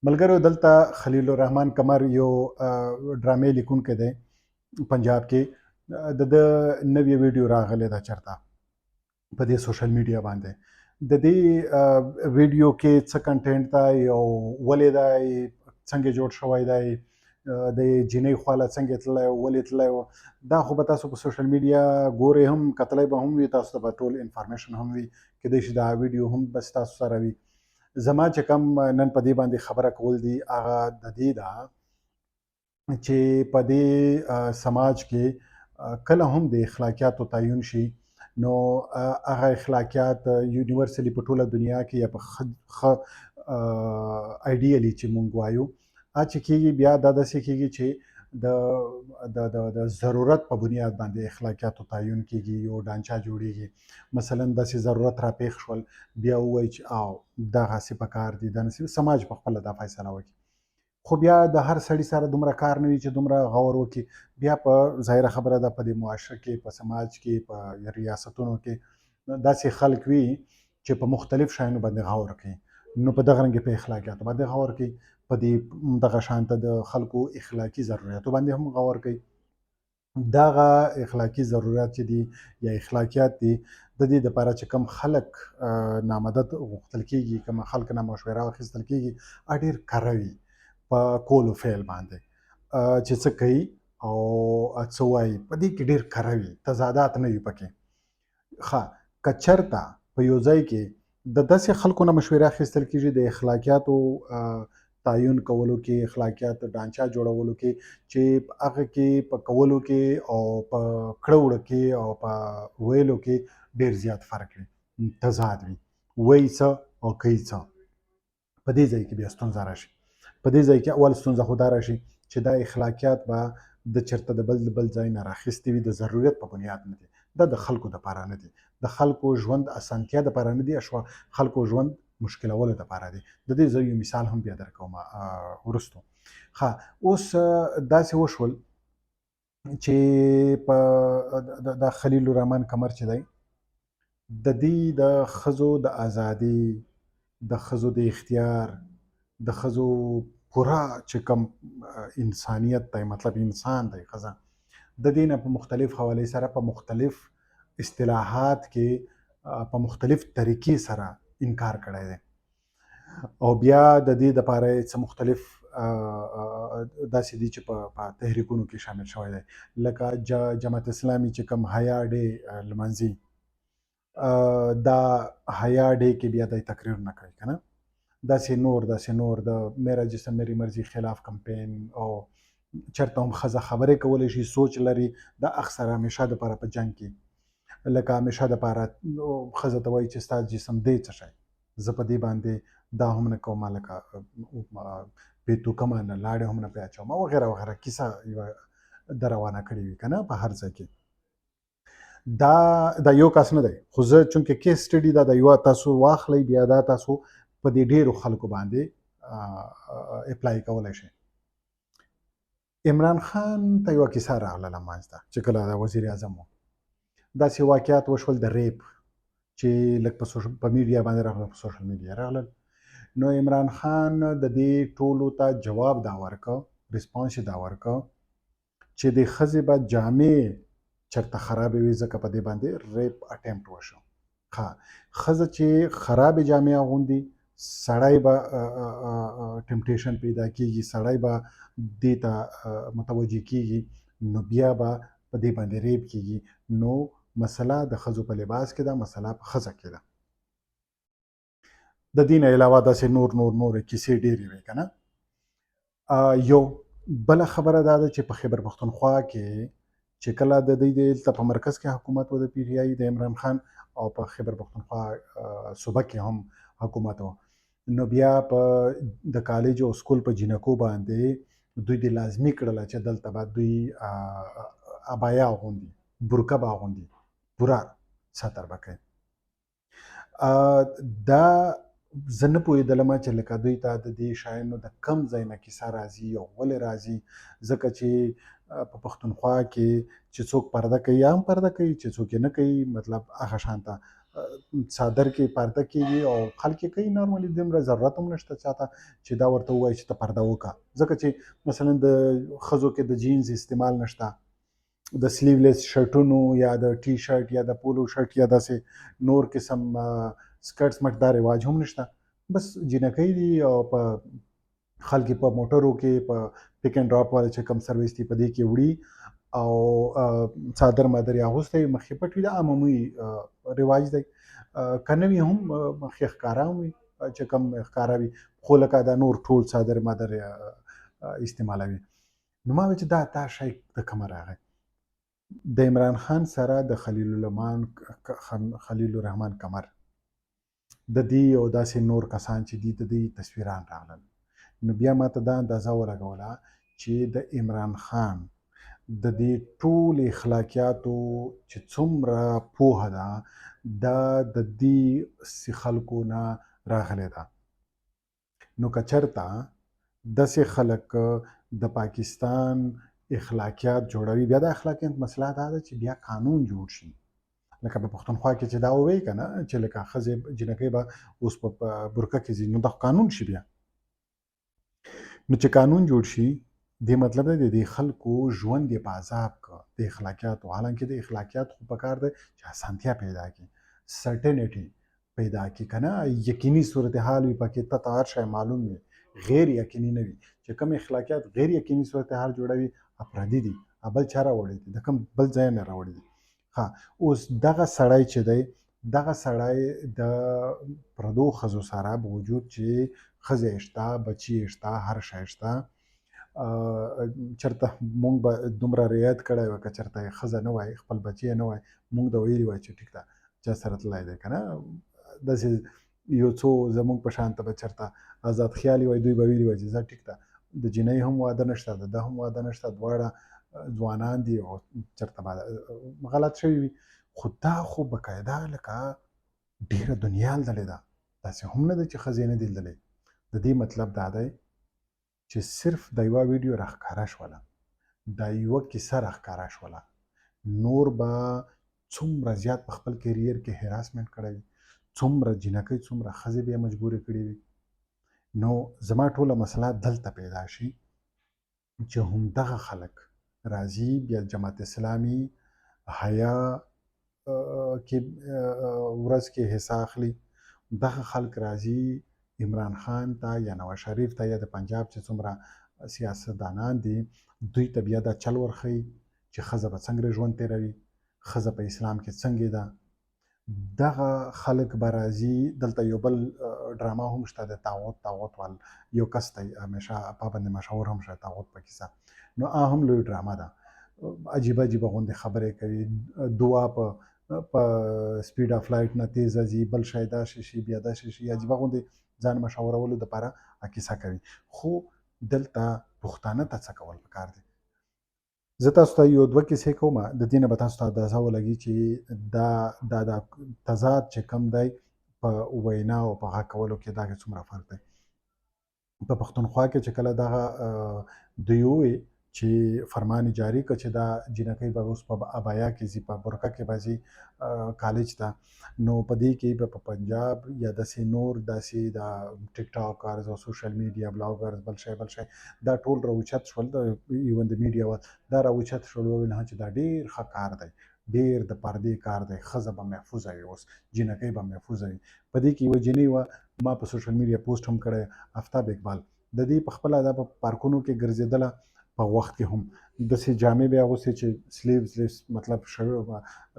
ملګرو دلته خلیل الرحمن قمر یو ډرامې لیکونکی دی پنجاب کې. د نوې ویډیو راغلی ده چرته په دې سوشل میډیا باندې. د دې ویډیو کې څه کنټینټ دی او ولې دی څنګه جوړ شوی دی، د جینۍ خواله څنګه تللی او ولې تللی و، دا خو به تاسو په سوشل میډیا ګورئ هم، کتلی به هم وي، تاسو ته به ټول انفارمیشن هم وي، کیدای شي دا ویډیو هم بس تاسو سره وي. زما چې کم نن په دې باندې خبره کول دي هغه د دې ده چې په دې سماج کې کله هم د اخلاقیاتو تعین شي، نو هغه اخلاقیات یونیورسلی په ټوله دنیا کې یا په ښه آیډیالي چې مونږ وایو چې کېږي، بیا دا داسې کېږي چې د ضرورت په بنیاد باندې اخلاقیاتو تعین کېږي، یو ډانچه جوړیږي. مثلا داسې ضرورت را پیښ شول، بیا ووایي چې دغسې پکار دي، داسې سماج په خپله دا فیصله وکړي. خو بیا د هر سړي سره دومره کار نه وي چې دومره غور وکړي. بیا په ظاهره خبره ده په دې معاشره کې، په سماج کې، په ریاستونو کې داسې خلک وي چې په مختلف شیانو باندې غور کوي، نو په دغه رنګې په اخلاقیاتو باندې غور کوي، په دې دغه شانته د خلکو اخلاقي ضرورتو باندې هم غور کوي. دغه اخلاقي ضرورت چې دي یا اخلاقیات دي، د دې دپاره چې کم خلک نامدد غوښتل کېږي، کوم خلک نه مشوره واخیستل کېږي، ډېر کره وي په کول و فعل باندې، چې څه کوي او څه وایي، په دې کې ډېر کره وي، تضادات نه وي پکې. ښه که چېرته په یو ځای کې د داسې خلکو نه مشورې اخیستل کېږي د اخلاقیاتو تعین کولو کې، اخلاقیات ډانچه جوړولو کې، چې هغه کې په کولو کې او په کړه وړه کې او په ویلو کې ډېر زیات فرق وي، تضاد وي، وایي څه او کوي څه. په دې ځای کې بیا ستونزه راشي. په دې ځای کې اول ستونزه خو دا راشي چې دا اخلاقیات به د چېرته د بل ځای نه راخیستې وي، د ضرورت په بنیاد نه دي، دا د خلکو دپاره نه دي، د خلکو ژوند اسانتیا دپاره نه دي، خلکو ژوند مشکلولو دپاره دي. د دې زه یو مثال هم بیا درکوم وروستو. ښه اوس داسې وشول چې په د خلیل الرحمن قمر چې دی، د دې د ښځو د ازادي، د ښځو د اختیار، د ښځو پوره چې کوم انسانیت دی، مطلب انسان دی ښځه، د دې نه په مختلف حوالې سره په مختلف اصطلاحات کې په مختلف طریقې سره انکار کړی دی، او بیا د دې دپاره څه مختلف داسې دي چې په تحریکونو کې شامل شوی دی، لکه جماعت اسلامي چې کوم حیا ډے لمانځي، دا حیا ډے کې بیا دی تقریر نه کوي، که نه، داسې نور د میرا جسم میری مرضی خلاف کمپین، او چېرته هم ښځه خبرې کولی شي، سوچ لري، دا اکثر همیشه دپاره په جنګ کې، لکه همیشه دپاره ښځه ته وایي چې ستا جسم دی څه شی، زه په دې باندې دا هم نه کوم، لکه پې توکمه نه لاړې هم نه پې اچوم وغیره وغیره، کیسه یوه ده روانه کړې وي، که نه، په هر ځای کې. دا یو کس نه دی، خو زه چونکې کیس سټډي دا د یوه تاسو واخلئ، بیا دا تاسو په دې ډېرو خلکو باندې اپلای کولی شئ. عمران خان ته یوه کیسه راغله منځته چې کله د وزیر اعظم و، داسې واقعات وشول د ریپ چې لږ په میډیا باندې راغلل، په سوشل میډیا راغلل، نو عمران خان د دې ټولو ته جواب دا ورکړ، ریسپانس یې دا ورکړ چې د ښځې به جامې چېرته خرابې وي، ځکه په دې باندې ریپ اټمپټ وشو. ښه ښځه چې خرابې جامې اغوندي، سړی به ټمپټیشن پیدا کېږي، سړی به دې ته متوجه کېږي، نو بیا به په دې باندې ریپ کېږي، نو مسله د ښځو په لباس کې ده، مسله په ښځه کې ده. د دې نه علاوه داسې نورې کیسې ډېرې وې، که نه. یو بله خبره دا ده چې په خیبر پښتونخوا کې چې کله د دوی دلته په مرکز کې حکومت و د پی ټي آی د عمران خان، او په خیبر پښتونخوا صوبه کې هم حکومت و، نو بیا په د کالج او سکول په جینکو باندې دوی د لازمي کړله چې دلته به دوی ابایا اغوندي، برقه به اغوندي، پوره سطر به کوي. دا زه نه پوهېدلم چې لکه دوی ته د دې شیانو د کم ځای نه کیسه راځي او ولې راځي، ځکه چې په پښتونخوا کې چې څوک پرده کوي یا هم پرده کوي، چې څوک یې نه کوي، مطلب هغه شانته څادر کې پرده کېږي او خلک یې کوي نارملي دومره ضرورت هم نشته چاته چې دا ورته ووایي چې ته پرده وکړه ځکه چې مثلا د ښځو کې د جینز استعمال نشته د سلیولس شرټونو یا د ټي شرټ یا د پولو شرټ یا داسې نور قسم سکرټس مټ دا رواج هم نشته بس جنکۍ دي او په خلک په موټرو کې په پک اینډ ډراپ والا چې کم سرویس دي په دې کې وړي او څادر مادر یې اغوستی مخې پټ وي دا عمومي رواج دی که نه وي هم مخې ښکاره هم وي چې کم ښکاره وي خو لکه دا نور ټول څادر مادر استعمالوي نو ما وی چې دا شی د کومه راغی د عمران خان سره د خلیل الرحمن قمر د دې او داسې نور کسان چې دي د دې تصویران راغلل نو بیا ماته دا اندازه ولګوله چې د عمران خان د دې ټول اخلاقیاتو چې څومره پوهه ده دا د دې خلکو نه راغلی ده نو که چېرته داسې خلک د پاکستان اخلاقیات جوړوي بیا د اخلاقیات مسله دا ده چې بیا قانون جوړ شي لکه په پښتونخوا کې چې دا ووایي که نه چې لکه ښځې جنکۍ به اوس په برکه کې ځي نو دا قانون شي بیا نو چې قانون جوړ شي دې مطلب دی د خلکو ژوند یې په عذاب که د اخلاقیاتو حالانکه د اخلاقیات خو پکار دی چې اسانتیا پیدا کړي سرټنټي پیدا کړي که نه یقیني صورتحال وي پکې ته هر شی معلوم وي غیر یقیني نه وي چې کوم اخلاقیات غیر یقیني صورتحال جوړوي افرادي دي بل چا راوړي دي د کوم بل ځای نه راوړي دي اوس دغه سړی چې دی دغه سړی د پردو ښځو سره به وجود چې ښځې شته بچي شته هر شی شته چېرته مونږ به دومره رعایت کړی وه که چېرته یې ښځه نه وای خپل بچی یې نه وای مونږ د ویلي وای چې ټیک ده چا سره تللی دی که نه داسې یو څو زمونږ په شان ته به چېرته آزاد خیالي وای دوی به ویلي وای چې ځه ټیک ده د جینۍ هم واده نشته د ده هم واده نشته دواړه ځوانان دي او چېرته به غلط شوي وي خو دا خو بقاعده لکه ډېره دنیا لیدلې ده داسې هم نه ده چې ښځې نه دي لیدلې د دې مطلب دا دی چې صرف د یوه ویډیو راښکاره شوله دا یوه کیسه راښکاره شوله نور به څومره زیات په خپل کیریر کې هراسمنټ کړی وي څومره جنکۍ څومره ښځې بیا مجبورې کړي وي نو زما ټوله مسله دلته پیدا شي چې همدغه خلک راځي بیا جماعت اسلامي حیا کې ورځ کې حصه اخلي دغه خلک راځي عمران خان ته یا نواز شریف ته یا د پنجاب چې څومره سیاستدانان دي دوی ته بیا دا چل ورښیي چې ښځه به څنګه ژوند تېروي ښځه په اسلام کې څنګه ده دغه خلک به راځي دلته یو بل ډرامه هم شته د تاغوت وال یو کس دی همیشه پابند مشهور هم شته تاغوت په کیسه نو هم لوی ډرامه ده عجیبه عجیبه غوندې خبرې کوي دعا په سپیډ اف لایټ نه تیزه ځي بل شی داسې شي بیا داسې شي عجیبه غوندې ځان مشهورولو دپاره کیسه کوي خو دلته پښتانه ته څه کول پکار دي زه تاسو ته یو دوه کیسې کوم د دې نه به تاسو ته اندازه ولګي چې دا تضاد چې کم دی په وینا او په غږ کولو کې دا څومره فرق دی په پښتونخوا کې چې کله دغه دوی ووایي چې فرمان جاری کړ چې دا جنکۍ به اوس په ابایا کې ځي په برقه کې به ځي کالج ته نو په دې کې به په پنجاب یا داسې نور داسې د ټیک ټاکرز او سوشل میډیا بلاګرز بل شی دا ټول راوچت شول ایون د میډیا دا راوچت شول وویل چې دا ډېر ښه کار دی ډېر د پردې کار دی ښځه به محفوظه وي اوس جنکۍ به محفوظه وي په دې کې یوه جنۍ وه ما په سوشل میډیا پوسټ هم کړی آفتاب اقبال د دې په خپله دا په پارکونو کې ګرځېدله په وخت کې هم داسې جامې به یې اغوستې چې سلیوز مطلب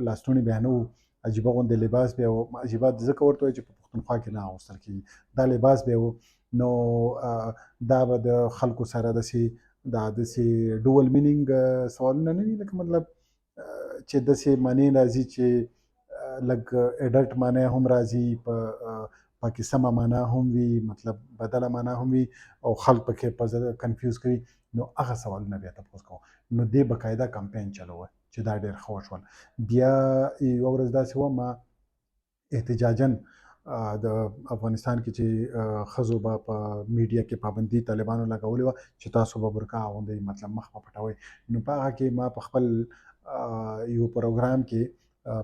لاستوني به یې نه وو عجیبه غوندې لباس به یې و عجیبه ځکه ورته وایي چې په پښتونخوا کې نه اغوستل کېږي دا لباس به یې و نو دا به د خلکو سره داسې ډول مینینګ سوالونه نه وي لکه مطلب چې داسې معنی راځي چې لږ اډلټ معنی هم راځي پکې سمه معنا هم وي مطلب بدله معنا هم وي او خلک پکې په کنفیوز کوي نو هغه سوالونه بیا تپوس کوم نو دې باقاعده کمپین چلوه چې دا ډېر ښه وشول بیا یوه ورځ داسې وه ما احتجاجاً د افغانستان کې چې ښځو به په میډیا کې پابندي طالبانو لګولې وه چې تاسو به برقع اغوندئ مطلب مخ به پټوئ نو په هغه کې ما په خپل یو پروګرام کې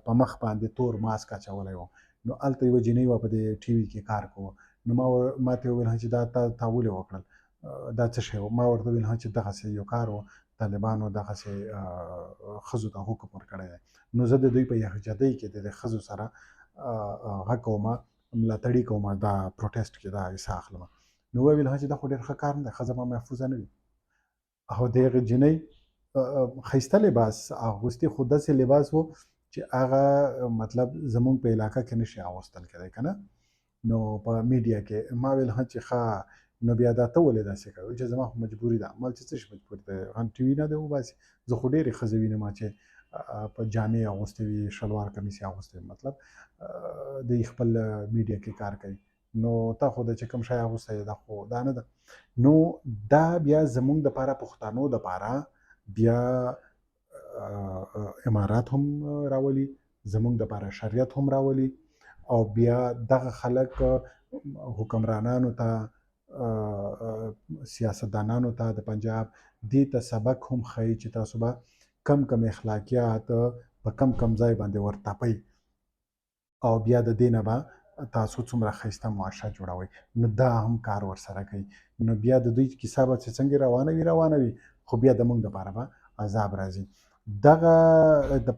په مخ باندې تور ماسک اچولی و. نو هلته یوه جینۍ وه په دې ټي وي کې کار کوه. نو ما ته وویل چې دا تا ولې وکړل، دا څه شی و؟ ما ورته وویل چې دغسې یو کار و، طالبانو دغسې ښځو ته حکم ورکړی دی. نو زه د دوی په یخجدۍ کې د ښځو سره هغه کومه، ملاتړي کومه، دا پروټیسټ کې دا حصه اخلم. نو وویل چې دا خو ډېر ښه کار نه دی، ښځه به محفوظه نه وي. او د هغې جینۍ ښایسته لباس اغوستي، خو داسې لباس و چې هغه مطلب زمونږ په علاقه کې نشي اغوستل کېدی که نه. نو په میډیا کې ما ویل چې ښه، نو بیا دا ته ولې داسې کوې؟ چې زما خو مجبوري ده. ما چې څه شي مجبوري ده، هم ټي وي نه دی وباسي. زه خو ډېرې ښځې وینم چې په جامې اغوستې وي، شلوار کمیس یې اغوستی وي، مطلب دوی خپل میډیا کې کار کوي. نو تا خو د چې کوم شی اغوستی دا خو دا نه ده. نو دا بیا زمونږ دپاره، پښتنو دپاره بیا امارات هم راولي، زمونږ دپاره شریعت هم راولي، او بیا دغه خلک حکمرانانو ته، سیاستدانانو ته د پنجاب دې ته سبق هم ښایي چې تاسو به کم کم اخلاقیات په کم کم ځای باندې ورتپئ، او بیا د دې نه به تاسو څومره ښایسته معاشره جوړوئ. نو دا هم کار ورسره کوي. نو بیا د دوی کیسه به چې څنګه روانه وي، خو بیا زموږ دپاره به عذاب راځي. دغه د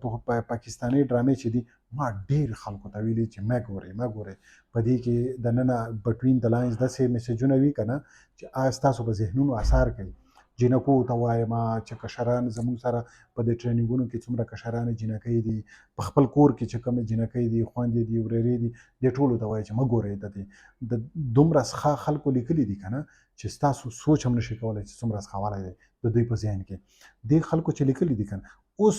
پاکستاني ډرامې چې دي، ما ډېر خلکو ته ویلي چې مه ګورئ. په دې کې دننه بټوین د لاینز داسې میسیجونه وي که نه، چې ستاسو په ذهنونو اثر کوي. جینکو ته وایم چې کشران زموږ سره په دې ټریننګونو کې څومره کشران جینکۍ دي، په خپل کور کې چې کومې جینکۍ دي، خویندې دي، ورېرې دي، دې ټولو ته وایي چې مه ګورئ. د دومره ښه خلکو لیکلي دي که نه، چې ستاسو سوچ هم نشي کولی چې څومره ښهوالی دی د دوی په ذهن کې. دې خلکو چې لیکلي دي که نه، اوس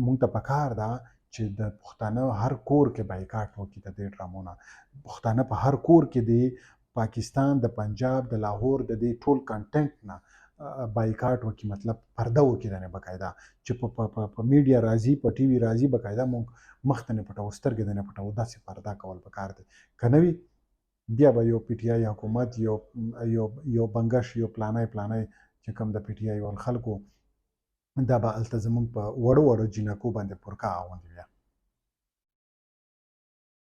مونږ ته پکار ده چې د پښتانه هر کور کې بایکاټ وکړي د دې ډرامو نه. پښتانه په هر کور کې د پاکستان، د پنجاب، د لاهور د دې ټول کنټنټ نه بایکاټ وکړي، مطلب پرده وکړي دنه بقاعده، چې په میډیا راځي، په ټي وي راځي، بقاعده مونږ مخ ته نه پټوو، سترګې ته نه پټوو، داسې پرده کول پکار دی. که نه وي بیا به یو پی ټي آی حکومت، یو بنګش، یو پلانی چې کوم د پی ټي آی ول خلکو، دا به هلته زمونږ په وړو جینکو باندې پرکا اغوندي. بیا